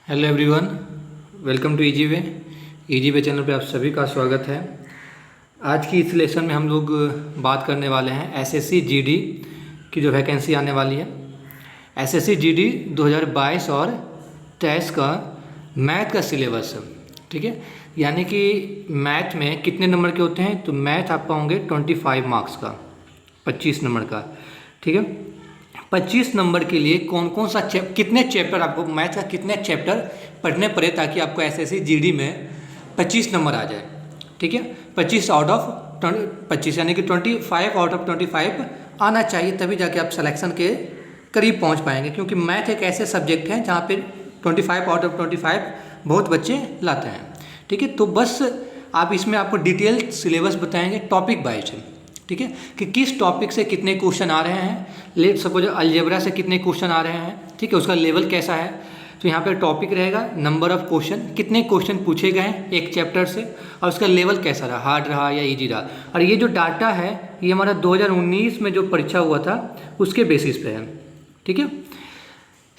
Hello everyone, welcome to easy way channel पे आप सभी का स्वागत है। आज की इस लेसन में हम लोग बात करने वाले हैं एसएससी जीडी की जो वैकेंसी आने वाली है। एसएससी जीडी 2022 और 23 का मैथ का सिलेबस, ठीक है। यानी कि मैथ में कितने नंबर के होते हैं, तो मैथ आपका होंगे 25 मार्क्स का, 25 नंबर का, ठीक है। 25 नंबर के लिए कौन कौन सा कितने चैप्टर आपको मैथ का कितने चैप्टर पढ़ने पड़े ताकि आपको एसएससी जीडी में 25 नंबर आ जाए, ठीक है। 25 आउट ऑफ 25 यानी कि 25 आउट ऑफ 25 आना चाहिए, तभी जाके आप सिलेक्शन के करीब पहुंच पाएंगे। क्योंकि मैथ एक ऐसे सब्जेक्ट है जहाँ पे 25 आउट ऑफ 25 बहुत बच्चे लाते हैं, ठीक है। तो बस आप इसमें आपको डिटेल सिलेबस बताएंगे टॉपिक वाइज, ठीक है, कि किस टॉपिक से कितने क्वेश्चन आ रहे हैं। लेट सपोज अलजेब्रा से कितने क्वेश्चन आ रहे हैं, ठीक है, उसका लेवल कैसा है। तो यहाँ पे टॉपिक रहेगा नंबर ऑफ क्वेश्चन, कितने क्वेश्चन पूछे गए हैं एक चैप्टर से, और उसका लेवल कैसा रहा, हार्ड रहा या इजी रहा। और ये जो डाटा है ये हमारा 2019 में जो परीक्षा हुआ था उसके बेसिस पे है, ठीक है।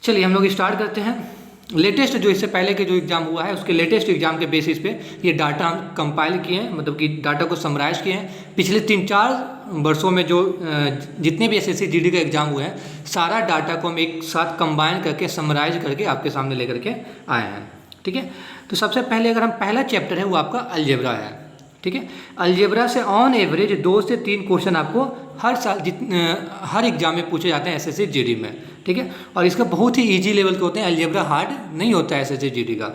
चलिए हम लोग स्टार्ट करते हैं। लेटेस्ट जो इससे पहले के जो एग्ज़ाम हुआ है उसके लेटेस्ट एग्ज़ाम के बेसिस पे ये डाटा हम कंपाइल किए हैं, मतलब कि डाटा को समराइज किए हैं। पिछले 3-4 वर्षों में जो जितने भी एसएससी जीडी का एग्ज़ाम हुए हैं सारा डाटा को हम एक साथ कंबाइन करके समराइज करके आपके सामने लेकर के आए हैं, ठीक है। तो सबसे पहले अगर हम पहला चैप्टर है वो आपका अलजेब्रा है, ठीक है। अलजेब्रा से ऑन एवरेज 2 से 3 क्वेश्चन आपको हर साल हर एग्जाम में पूछे जाते हैं एसएससी जीडी में, ठीक है। और इसका बहुत ही इजी लेवल के होते हैं, अलजेब्रा हार्ड नहीं होता है एसएससी जीडी का।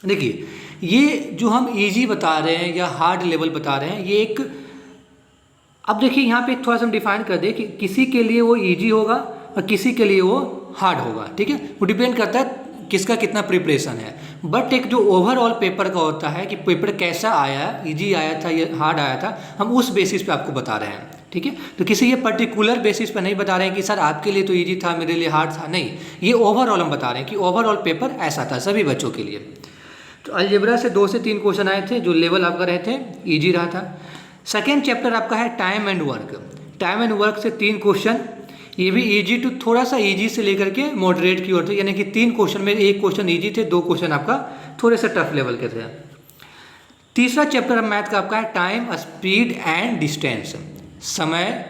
देखिए ये जो हम इजी बता रहे हैं या हार्ड लेवल बता रहे हैं ये एक, अब देखिए यहाँ पे एक थोड़ा सा हम डिफाइन कर दें कि किसी के लिए वो इजी होगा और किसी के लिए वो हार्ड होगा, ठीक है। वो डिपेंड करता है किसका कितना प्रिपरेशन है। बट एक जो ओवरऑल पेपर का होता है कि पेपर कैसा आया, इजी आया था या हार्ड आया था, हम उस बेसिस पे आपको बता रहे हैं, ठीक है। तो किसी ये पर्टिकुलर बेसिस पे नहीं बता रहे हैं कि सर आपके लिए तो इजी था मेरे लिए हार्ड था, नहीं, ये ओवरऑल हम बता रहे हैं कि ओवरऑल पेपर ऐसा था सभी बच्चों के लिए। तो अलजेब्रा से 2 से 3 क्वेश्चन आए थे जो लेवल आपका रहे थे ईजी रहा था। सेकेंड चैप्टर आपका है time and work. Time and work से 3 क्वेश्चन, ये भी इजी टू थोड़ा सा इजी से लेकर के मॉडरेट की ओर थे, यानी कि 3 क्वेश्चन में 1 क्वेश्चन इजी थे, 2 क्वेश्चन आपका थोड़े से टफ लेवल के थे। तीसरा चैप्टर मैथ का आपका है टाइम, स्पीड एंड डिस्टेंस, समय,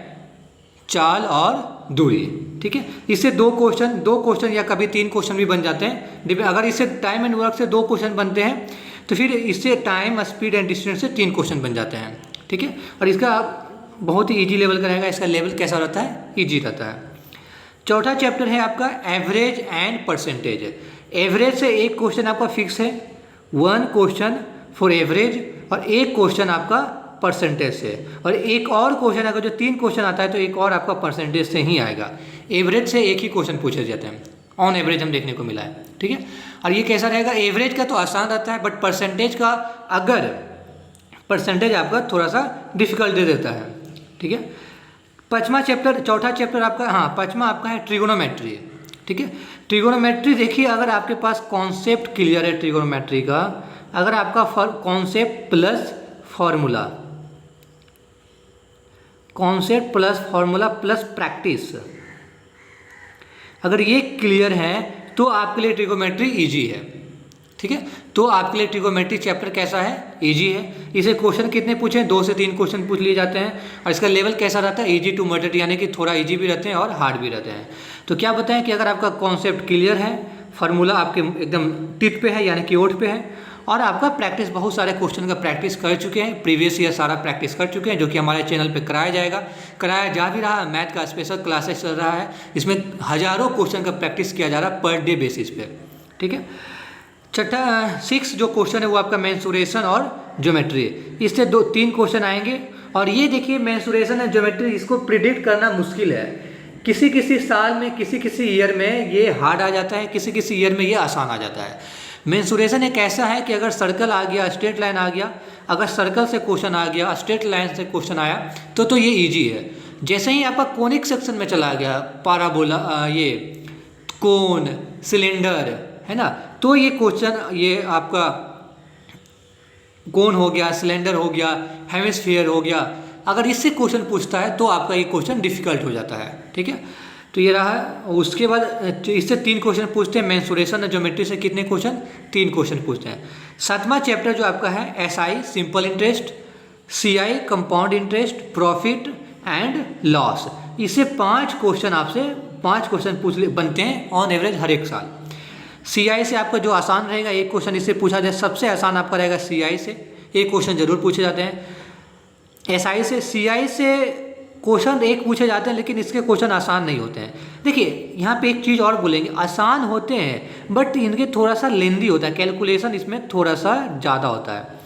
चाल और दूरी, ठीक है। इससे 2 क्वेश्चन या कभी 3 क्वेश्चन भी बन जाते हैं। अगर इससे टाइम एंड वर्क से 2 क्वेश्चन बनते हैं तो फिर इससे टाइम, स्पीड एंड डिस्टेंस से 3 क्वेश्चन बन जाते हैं, ठीक है। और इसका बहुत ही इजी लेवल का रहेगा, इसका लेवल कैसा रहता है, इजी रहता है। चौथा चैप्टर है आपका एवरेज एंड परसेंटेज। एवरेज से 1 क्वेश्चन आपका फिक्स है, 1 क्वेश्चन फॉर एवरेज, और 1 क्वेश्चन आपका परसेंटेज से, और एक और क्वेश्चन अगर जो 3 क्वेश्चन आता है तो एक और आपका परसेंटेज से ही आएगा। एवरेज से 1 ही क्वेश्चन पूछे जाते हैं, ऑन एवरेज हम देखने को मिला है, ठीक है। और ये कैसा रहेगा, एवरेज का तो आसान रहता है बट परसेंटेज का अगर परसेंटेज आपका थोड़ा सा डिफिकल्ट दे देता है, ठीक है। चौथा चैप्टर आपका, हाँ पाँचवा आपका है ट्रिगोनोमेट्री, ठीक है। ट्रिगोनोमेट्री देखिए, अगर आपके पास कॉन्सेप्ट क्लियर है ट्रिगोनोमेट्री का, अगर आपका concept plus formula, concept plus formula plus practice, अगर ये क्लियर है तो आपके लिए ट्रिगोनोमेट्री इजी है, ठीक है। तो आपके लिए ट्रिगोनोमेट्री चैप्टर कैसा है, इजी है। इसे क्वेश्चन कितने पूछे हैं, 2 से 3 क्वेश्चन पूछ लिए जाते हैं, और इसका लेवल कैसा रहता है, इजी टू मॉडरेट, यानी कि थोड़ा इजी भी रहते हैं और हार्ड भी रहते हैं। तो क्या बताएं कि अगर आपका कॉन्सेप्ट क्लियर है, फार्मूला आपके एकदम टिप पे है यानी कि ओठ पे है, और आपका प्रैक्टिस बहुत सारे क्वेश्चन का प्रैक्टिस कर चुके हैं, प्रीवियस ईयर सारा प्रैक्टिस कर चुके हैं, जो कि हमारे चैनल पे कराया जा भी रहा है। मैथ का स्पेशल क्लासेस चल रहा है, इसमें हज़ारों क्वेश्चन का प्रैक्टिस किया जा रहा है पर डे बेसिस पे, ठीक है। 6 जो क्वेश्चन है वो आपका मेंसुरेशन और ज्योमेट्री, इससे 2-3 क्वेश्चन आएंगे। और ये देखिए मेंसुरेशन और ज्योमेट्री, इसको प्रिडिक्ट करना मुश्किल है। किसी साल में किसी ईयर में ये हार्ड आ जाता है, किसी ईयर में ये आसान आ जाता है। मेंसुरेशन एक ऐसा है कि अगर सर्कल आ गया, स्ट्रेट लाइन आ गया, अगर सर्कल से क्वेश्चन आ गया, स्ट्रेट लाइन से क्वेश्चन आया तो ये ईजी है। जैसे ही आपका कोनिक सेक्शन में चला गया, पाराबोला, ये कोन, सिलेंडर है ना, तो ये क्वेश्चन, ये आपका कोन हो गया, सिलेंडर हो गया, हेमिस्फीयर हो गया, अगर इससे क्वेश्चन पूछता है तो आपका ये क्वेश्चन डिफिकल्ट हो जाता है, ठीक है। तो ये रहा। उसके बाद इससे 3 क्वेश्चन पूछते हैं। मेंसुरेशन और ज्योमेट्री से कितने क्वेश्चन? 3 क्वेश्चन पूछते हैं। 7वां चैप्टर जो आपका है SI simple interest, CI compound interest, profit and loss. इससे 5 क्वेश्चन आपसे 5 क्वेश्चन बनते हैं ऑन एवरेज हर एक साल। सीआई से आपका जो आसान रहेगा, एक क्वेश्चन इससे पूछा जाए, सबसे आसान आपका रहेगा सीआई से, एक क्वेश्चन जरूर पूछे जाते हैं। एसआई से, सीआई से क्वेश्चन एक पूछे जाते हैं, लेकिन इसके क्वेश्चन आसान नहीं होते हैं। देखिए यहाँ पे एक चीज़ और बोलेंगे, आसान होते हैं बट इनके थोड़ा सा लेंदी होता है, कैलकुलेशन इसमें थोड़ा सा ज़्यादा होता है।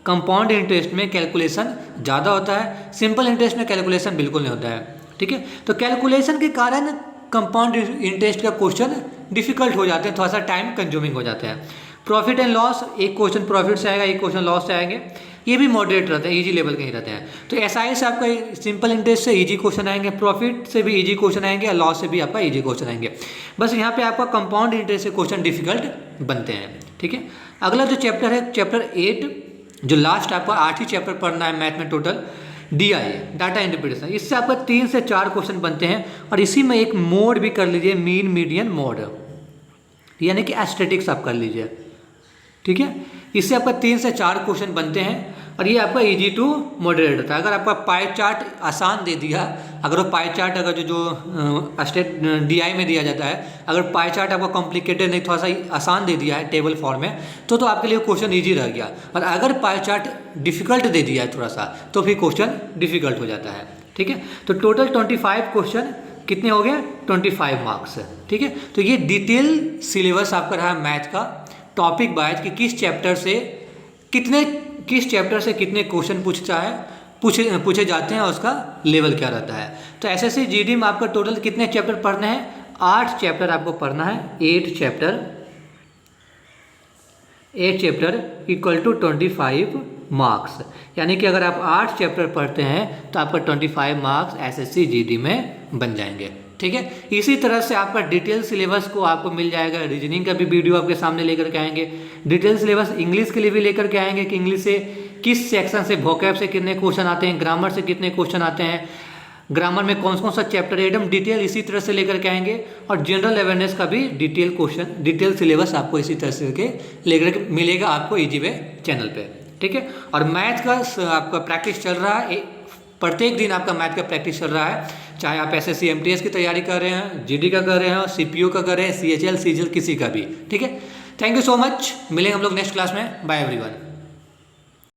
कंपाउंड इंटरेस्ट में कैलकुलेशन ज़्यादा होता है, सिंपल इंटरेस्ट में कैलकुलेशन बिल्कुल नहीं होता है। ठीक है, तो कैलकुलेशन के कारण कंपाउंड इंटरेस्ट का क्वेश्चन डिफिकल्ट हो जाते हैं, थोड़ा सा टाइम कंज्यूमिंग हो जाते हैं। प्रॉफिट एंड लॉस, एक क्वेश्चन प्रॉफिट से आएगा, एक क्वेश्चन लॉस से आएंगे, ये भी मॉडरेट रहते हैं, इजी लेवल के ही रहते हैं। तो एसआई से आपका सिंपल इंटरेस्ट से इजी क्वेश्चन आएंगे, प्रॉफिट से भी इजी क्वेश्चन आएंगे और लॉस से भी आपका इजी क्वेश्चन आएंगे। बस यहाँ पे आपका कंपाउंड इंटरेस्ट से क्वेश्चन डिफिकल्ट बनते हैं। ठीक है, अगला जो चैप्टर है चैप्टर 8, जो लास्ट आपका 8 चैप्टर पढ़ना है मैथ में टोटल, DI डाटा इंटरप्रिटेशन। इससे आपका 3 से 4 क्वेश्चन बनते हैं और इसी में एक मोड भी कर लीजिए, मीन मीडियन मोड, यानी कि एस्थेटिक्स आप कर लीजिए। ठीक है, इससे आपका 3 से 4 क्वेश्चन बनते हैं और ये आपका इजी टू मॉडरेट होता है। अगर आपका पाई चार्ट आसान दे दिया, अगर वो पाई चार्ट अगर जो स्टेट DI में दिया जाता है, अगर पाई चार्ट आपको कॉम्प्लिकेटेड नहीं थोड़ा सा आसान दे दिया है टेबल फॉर्म में, तो आपके लिए क्वेश्चन इजी रह गया। और अगर पाई चार्ट डिफिकल्ट दे दिया है थोड़ा सा, तो फिर क्वेश्चन डिफिकल्ट हो जाता है। ठीक है, तो टोटल 25 क्वेश्चन कितने हो गए? 25 मार्क्स। ठीक है, तो ये डिटेल सिलेबस आपका रहा मैथ का, टॉपिक वाइज कि किस चैप्टर से कितने क्वेश्चन पूछे जाते हैं और उसका लेवल क्या रहता है। तो SSC GD में आपका टोटल कितने चैप्टर पढ़ने हैं? 8 चैप्टर आपको पढ़ना है। 8 चैप्टर इक्वल टू 25 मार्क्स, यानी कि अगर आप 8 चैप्टर पढ़ते हैं तो आपका 25 मार्क्स SSC GD में बन जाएंगे। ठीक है, इसी तरह से आपका डिटेल सिलेबस को आपको मिल जाएगा। रीजनिंग का भी वीडियो आपके सामने लेकर के आएंगे, डिटेल सिलेबस इंग्लिश के लिए भी लेकर के आएंगे कि इंग्लिश से किस सेक्शन से, वोकैब से कितने क्वेश्चन आते हैं, ग्रामर से कितने क्वेश्चन आते हैं, ग्रामर में कौन कौन सा चैप्टर है, एकदम डिटेल इसी तरह से लेकर के आएंगे। और जनरल अवेयरनेस का भी डिटेल सिलेबस आपको इसी तरह से लेकर के मिलेगा आपको EasyWay चैनल पे। ठीक है, और मैथ का आपका प्रैक्टिस चल रहा है, प्रत्येक दिन आपका मैथ का प्रैक्टिस चल रहा है, चाहे आप SSC MTS की तैयारी कर रहे हैं, GD का कर रहे हैं, CPO का कर रहे हैं, CHL CGL किसी का भी। ठीक है, थैंक यू सो मच, मिलेंगे हम लोग नेक्स्ट क्लास में। Bye everyone.